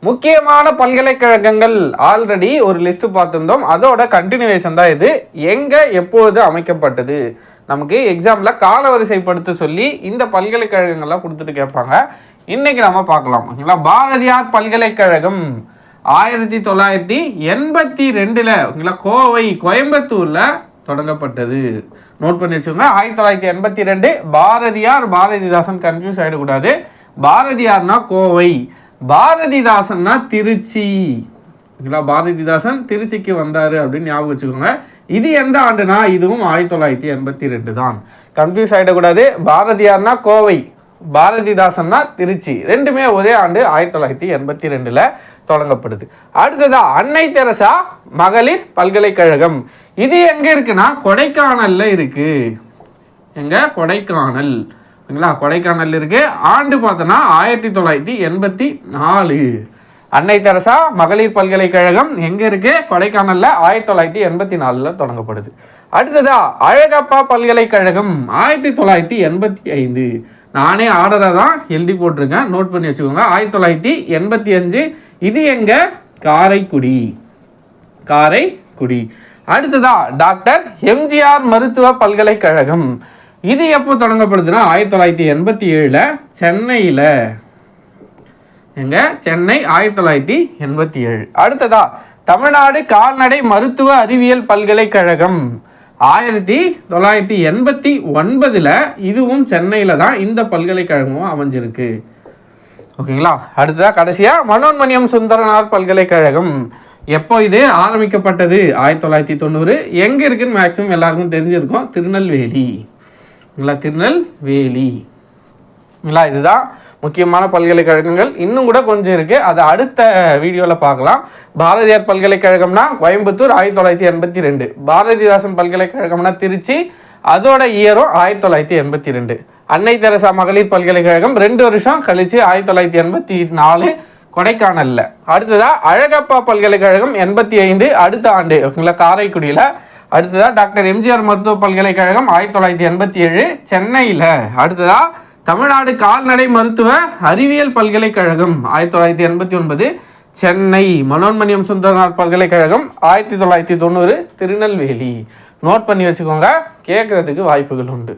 முக்கியமான பல்கலைக்கழகங்கள் ஆல்ரெடி ஒரு லிஸ்ட் பார்த்துருந்தோம். அதோட கண்டினியூவேஷன் தான் இது. எங்கே எப்போது அமைக்கப்பட்டது, நமக்கு எக்ஸாமில் காலவரிசைப்படுத்த சொல்லி இந்த பல்கலைக்கழகங்கள்லாம் கொடுத்துட்டு கேட்பாங்க. இன்னைக்கு நம்ம பார்க்கலாம். ஓகேங்களா, பாரதியார் பல்கலைக்கழகம் 1982 ஓகேங்களா கோயம்புத்தூரில் தொடங்கப்பட்டது. நோட் பண்ணி வச்சுக்கோங்க. 1982 பாரதியார், பாரதிதாசன் கன்ஃபியூஸ் ஆகிடக்கூடாது. பாரதியார்னா கோவை, பாரதிதாசன்னா திருச்சி. ஓகேங்களா, பாரதிதாசன் திருச்சிக்கு வந்தார் அப்படின்னு ஞாபகம் வச்சுக்கோங்க. இது எந்த ஆண்டுனா இதுவும் 1982 தான். கன்ஃபியூஸ் ஆகிடக்கூடாது. பாரதியார்னா கோவை, பாரதிதாசன்னா திருச்சி, ரெண்டுமே ஒரே ஆண்டு 1982 தொடங்கப்படுது. அடுத்ததா அன்னை தெரசா மகளிர் பல்கலைக்கழகம். இது எங்க இருக்குன்னா கொடைக்கானல்ல இருக்கு. எங்க? கொடைக்கானல். ஓகேங்களா, கொடைக்கானல் இருக்கு. ஆண்டு பார்த்தோன்னா 1984. அன்னை தெரசா மகளிர் பல்கலைக்கழகம் எங்க இருக்கு? கொடைக்கானல்ல 1984 தொடங்கப்படுது. அடுத்ததா அழகப்பா பல்கலைக்கழகம் 1985. நானே ஆர்டரை தான் எழுதி போட்டிருக்கேன், நோட் பண்ணி வச்சுக்கோங்க. 1985. இது எங்க? காரைக்குடி. காரைக்குடி. அடுத்ததா டாக்டர் எம்ஜிஆர் மருத்துவ பல்கலைக்கழகம். இது எப்போ தொடங்கப்படுதுன்னா 1987 சென்னையில். எங்க? சென்னை 1987. அடுத்ததா தமிழ்நாடு கால்நடை மருத்துவ அறிவியல் பல்கலைக்கழகம் 1989. இதுவும் சென்னையில் தான் இந்த பல்கலைக்கழகமும் அமைஞ்சிருக்கு. ஓகேங்களா. அடுத்ததா கடைசியா மனோன்மணியம் சுந்தரனார் பல்கலைக்கழகம். எப்போ இது ஆரம்பிக்கப்பட்டது? 1990. எங்கே இருக்குன்னு மேக்ஸிமம் எல்லாருக்கும் தெரிஞ்சிருக்கும். திருநெல்வேலி. திருநெல்வேலி. இதுதான் முக்கியமான பல்கலைக்கழகங்கள். இன்னும் கூட கொஞ்சம் இருக்குது, அதை அடுத்த வீடியோவில் பார்க்கலாம். பாரதியார் பல்கலைக்கழகம்னா கோயம்புத்தூர் 1982. பாரதிதாசன் பல்கலைக்கழகம்னா திருச்சி, அதோட இயரும் 1982. அன்னை தெரசா மகளிர் பல்கலைக்கழகம் 2 வருஷம் கழிச்சு 1984 கொடைக்கானல்ல. அடுத்ததா அழகப்பா பல்கலைக்கழகம் 85 அடுத்த ஆண்டு. ஓகேங்களா, காரைக்குடியில். அடுத்ததா டாக்டர் எம்ஜிஆர் மருத்துவ பல்கலைக்கழகம் 1987 சென்னையில். அடுத்ததா தமிழ்நாடு கால்நடை மருத்துவ அறிவியல் பல்கலைக்கழகம் 1989 சென்னை. மனோன்மணியம் சுந்தரனார் பல்கலைக்கழகம் 1990 திருநெல்வேலி. நோட் பண்ணி வச்சுக்கோங்க, கேட்கறதுக்கு வாய்ப்புகள் உண்டு.